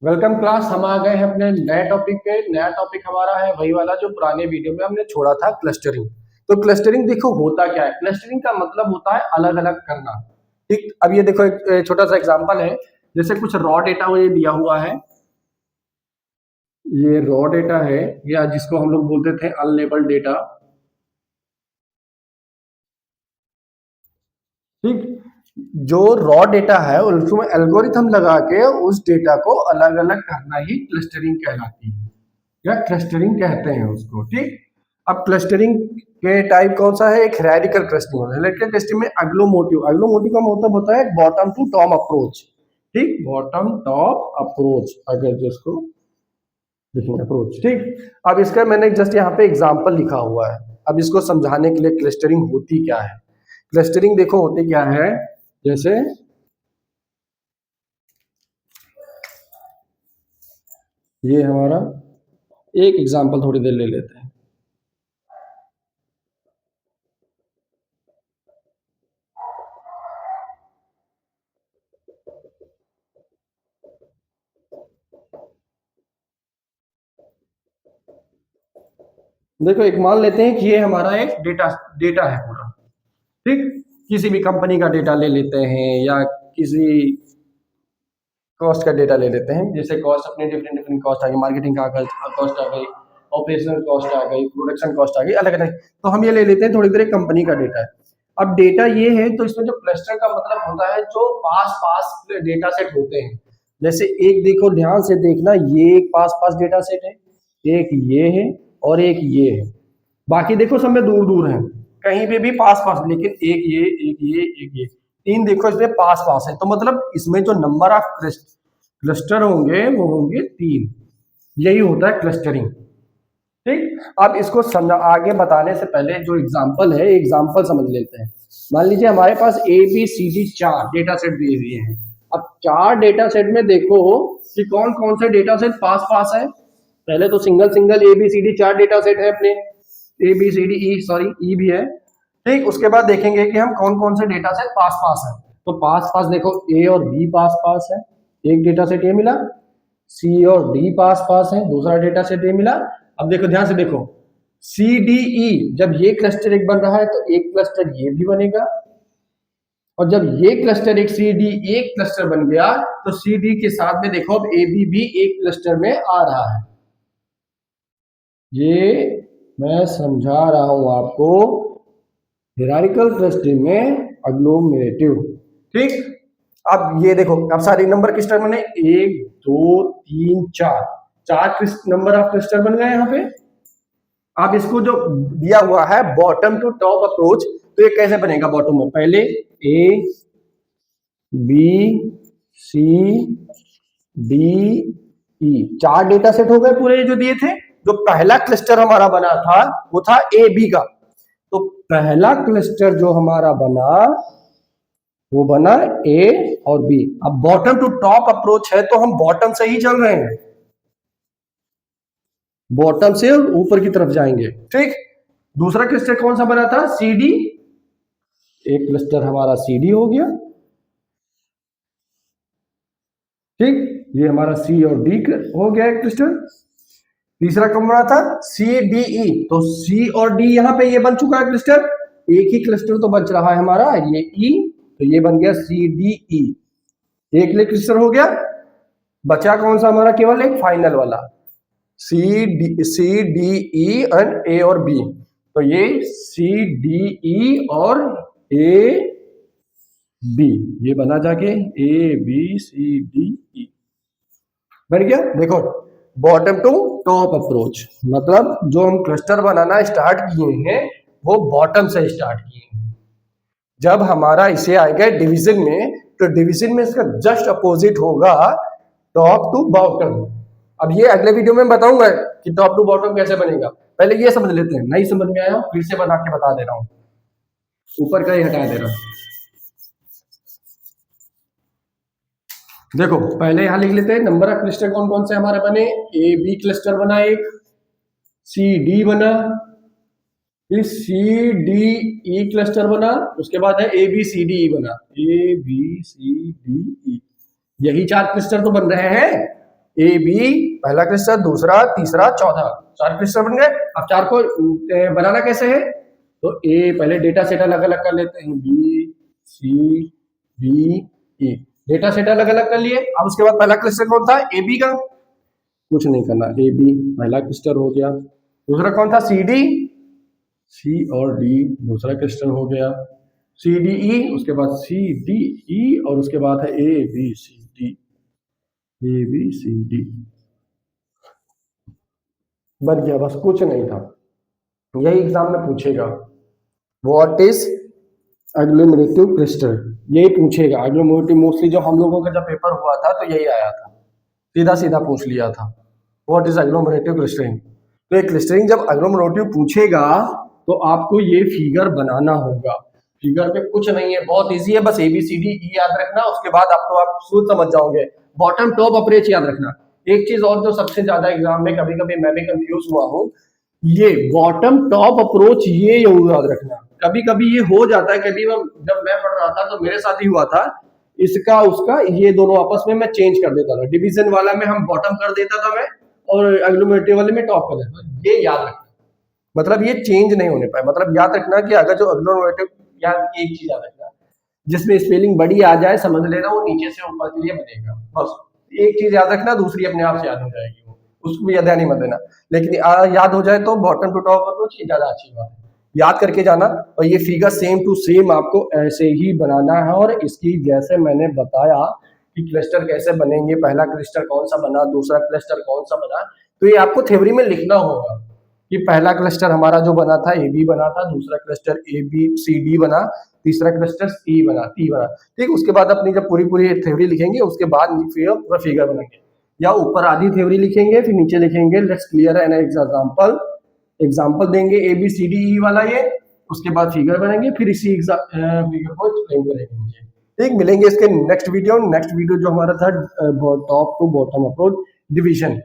Welcome class. हम आ गए हैं अपने नए टॉपिक पे। नया टॉपिक हमारा है वही वाला जो पुराने वीडियो में हमने छोड़ा था, क्लस्टरिंग। तो क्लस्टरिंग देखो होता क्या है। क्लस्टरिंग का मतलब होता है अलग अलग करना। ठीक, अब ये देखो एक छोटा सा एग्जांपल है। जैसे कुछ रॉ डेटा ये दिया हुआ है, ये रॉ डेटा है या जिसको हम लोग बोलते थे अनलेबल्ड डेटा। ठीक, जो रॉ डेटा है उसमें एल्गोरिथम लगा के उस डेटा को अलग अलग करना ही क्लस्टरिंग कहलाती है या क्लस्टरिंग कहते हैं उसको। ठीक, अब क्लस्टरिंग के टाइप कौन सा है? एक हायरार्किकल क्लस्टरिंग होता है। हायरार्किकल क्लस्टरिंग में अग्लोमोटिव का मतलब होता है बॉटम टू टॉप अप्रोच। ठीक, बॉटम टॉप अप्रोच अगर जिसको लिखेंगे अप्रोच। ठीक, अब इसका मैंने जस्ट यहाँ पे एग्जांपल लिखा हुआ है। अब इसको समझाने के लिए क्लस्टरिंग होती क्या है। क्लस्टरिंग देखो होती क्या है, जैसे ये हमारा एक एग्जांपल थोड़ी देर ले लेते हैं। देखो एक मान लेते हैं कि ये हमारा एक डेटा डेटा है पूरा। ठीक, किसी भी कंपनी का डेटा ले लेते हैं या किसी कॉस्ट का डेटा ले लेते हैं। जैसे कॉस्ट अपने डिफरेंट डिफरेंट कॉस्ट आ गई, मार्केटिंग का कॉस्ट आ गई, ऑपरेशनल कॉस्ट आ गई, प्रोडक्शन कॉस्ट आ गई, अलग अलग। तो हम ये ले लेते हैं, थोड़ी देर कंपनी का डेटा है। अब डेटा ये है तो इसमें जो क्लस्टर का मतलब होता है जो पास पास डेटा सेट होते हैं। जैसे एक देखो ध्यान से देखना, ये एक पास पास डेटा सेट है, एक ये है और एक ये है। बाकी देखो सब में दूर दूर है, कहीं पे भी पास पास, लेकिन एक ये एक ये एक ये तीन देखो इसमें पास पास है। तो मतलब इसमें जो नंबर ऑफ क्लस्टर होंगे वो होंगे तीन। यही होता है क्लस्टरिंग। ठीक, अब इसको समझ आगे बताने से पहले जो एग्जांपल है, एग्जांपल समझ लेते हैं। मान लीजिए हमारे पास ए बी सी डी चार डेटा सेट दिए हुए हैं। अब चार डेटा सेट में देखो कि कौन कौन से डेटा सेट पास पास है। पहले तो single single A B C D चार डेटा सेट है अपने, A B C D E, sorry E भी है। ठीक, उसके बाद देखेंगे कि हम कौन कौन से डेटा सेट पास पास है। तो पास पास देखो ए और बी पास पास है, एक डेटा सेट ये मिला। सी और डी पास पास है, दूसरा डेटा सेट ये मिला। अब देखो ध्यान से देखो, सी डी ई जब ये क्लस्टर एक बन रहा है तो एक क्लस्टर ये भी बनेगा, और जब ये क्लस्टर एक सी डी एक क्लस्टर बन गया तो सी डी के साथ में देखो अब ए बी भी एक क्लस्टर में आ रहा है। ये मैं समझा रहा हूं आपको हायरार्किकल क्लस्टरिंग में अग्लोमेरेटिव। ठीक, अब ये देखो अब सारे नंबर क्लस्टर बने, एक दो तीन चार, चार नंबर ऑफ क्लस्टर बन गए यहाँ पे। अब इसको जो दिया हुआ है बॉटम टू टॉप अप्रोच, तो ये कैसे बनेगा? बॉटम में पहले ए बी सी डी ई चार डेटा सेट हो गए पूरे जो दिए थे। जो पहला क्लस्टर हमारा बना था वो था ए बी का। तो पहला क्लस्टर जो हमारा बना वो बना ए और बी। अब बॉटम टू टॉप अप्रोच है तो हम बॉटम से ही चल रहे हैं, बॉटम से ऊपर की तरफ जाएंगे। ठीक, दूसरा क्लस्टर कौन सा बना था? C D. एक क्लस्टर हमारा सी डी हो गया। ठीक, ये हमारा सी और डी हो गया एक क्लस्टर। तीसरा कौन बना था? C D E. तो सी और डी यहां पे ये बन चुका है क्लस्टर। एक ही क्लस्टर तो बच रहा है हमारा, ये ई, तो ये बन गया सी डी ई। एक ले क्लस्टर हो गया, बचा कौन सा हमारा? केवल एक फाइनल वाला सी डी ई एंड ए और बी। तो ये सी डी ई और ए बी, ये बना जाके ए बी सी डी ई बन गया। देखो बॉटम टू टॉप अप्रोच मतलब जो हम क्लस्टर बनाना स्टार्ट किए हैं वो बॉटम से स्टार्ट किए हैं। जब हमारा इसे आएगा डिवीजन में तो डिवीजन में इसका जस्ट अपोजिट होगा टॉप टू बॉटम। अब ये अगले वीडियो में बताऊंगा कि टॉप टू बॉटम कैसे बनेगा। पहले ये समझ लेते हैं, नहीं समझ में आया फिर से बना के बता दे रहा हूं, ऊपर का ही हटा दे रहा हूं। देखो पहले यहां लिख लेते हैं नंबर ऑफ क्लस्टर कौन कौन से हमारे बने। ए बी क्लस्टर बना, एक सी डी बना, फिर सी डी ई क्लस्टर बना, उसके बाद है ए बी सी डी ई बना, ए बी सी डी ई। यही चार क्लस्टर तो बन रहे हैं। ए बी पहला क्लस्टर, दूसरा, तीसरा, चौथा, 4 क्लस्टर बन गए। अब 4 को बनाना कैसे है, तो ए पहले डेटा सेट अलग अलग कर लेते हैं, B C D E, data set अलग अलग कर लिए। अब उसके बाद पहला क्लस्टर कौन था, ए बी का, कुछ नहीं करना, ए बी पहला क्लस्टर हो गया। दूसरा कौन था, सी डी, सी और डी दूसरा क्लस्टर हो गया, सी डी ई, उसके बाद सी डी ई, और उसके बाद है A B C D, A B C D बन गया, बस कुछ नहीं था। यही एग्जाम में पूछेगा, व्हाट इज एग्लोमेरेटिव क्लस्टर, यही पूछेगा। एग्लोमेरेटिव मोस्टली जो हम लोगों का जब पेपर हुआ था तो यही आया था, सीधा सीधा पूछ लिया था, व्हाट इज एग्लोमेरेटिव क्लस्टरिंग। तो ये क्लस्टरिंग जब एग्लोमेरेटिव पूछेगा तो आपको ये फिगर बनाना होगा। फिगर में कुछ नहीं है, बहुत इजी है, बस ए बी सी डी ई याद रखना, उसके बाद आपको आप खुद समझ जाओगे। बॉटम टॉप अप्रोच याद रखना। एक चीज और जो सबसे ज्यादा एग्जाम में कभी कभी मैं भी कंफ्यूज हुआ हूँ, ये बॉटम टॉप अप्रोच ये याद रखना। कभी कभी ये हो जाता है, कभी जब मैं पढ़ रहा था तो मेरे साथ ही हुआ था, इसका उसका ये दोनों आपस में मैं चेंज कर देता था, डिवीजन वाला में हम बॉटम कर देता था मैं, और एग्लोमेरेटिव वाले में टॉप कर देता था। ये याद रखना, मतलब ये चेंज नहीं होने पाए। मतलब याद रखना कि अगर जो एग्लोमेरेटिव, याद एक चीज याद रखना, जिसमें स्पेलिंग बड़ी आ जाए समझ लेना वो नीचे से ऊपर के लिए बनेगा, बस एक चीज याद रखना, दूसरी अपने आप से याद हो जाएगी, वो उसको भी ध्यान नहीं मत देना। लेकिन याद हो जाए तो बॉटम टू टॉप अप्रोच ज्यादा अच्छी बात है, याद करके जाना। और ये फिगर सेम टू सेम आपको ऐसे ही बनाना है, और इसकी जैसे मैंने बताया कि क्लस्टर कैसे बनेंगे, पहला क्लस्टर कौन सा बना, दूसरा क्लस्टर कौन सा बना, तो ये आपको थ्योरी में लिखना होगा कि पहला क्लस्टर हमारा जो बना था ए बी बना था, दूसरा cluster A B C D बना, तीसरा क्लस्टर ई बना, टी बना, ठीक। उसके बाद अपनी जब पूरी पूरी थ्योरी लिखेंगे उसके बाद फिर पूरा फिगर बनाएंगे, या ऊपर आधी थ्योरी लिखेंगे फिर नीचे लिखेंगे let's clear an example, example देंगे ए बी सी डी ई वाला ये, उसके बाद फिगर बनाएंगे, फिर इसी फिगर को एक्सप्लेन करेंगे। ठीक, मिलेंगे इसके नेक्स्ट वीडियो जो हमारा था top to bottom approach division.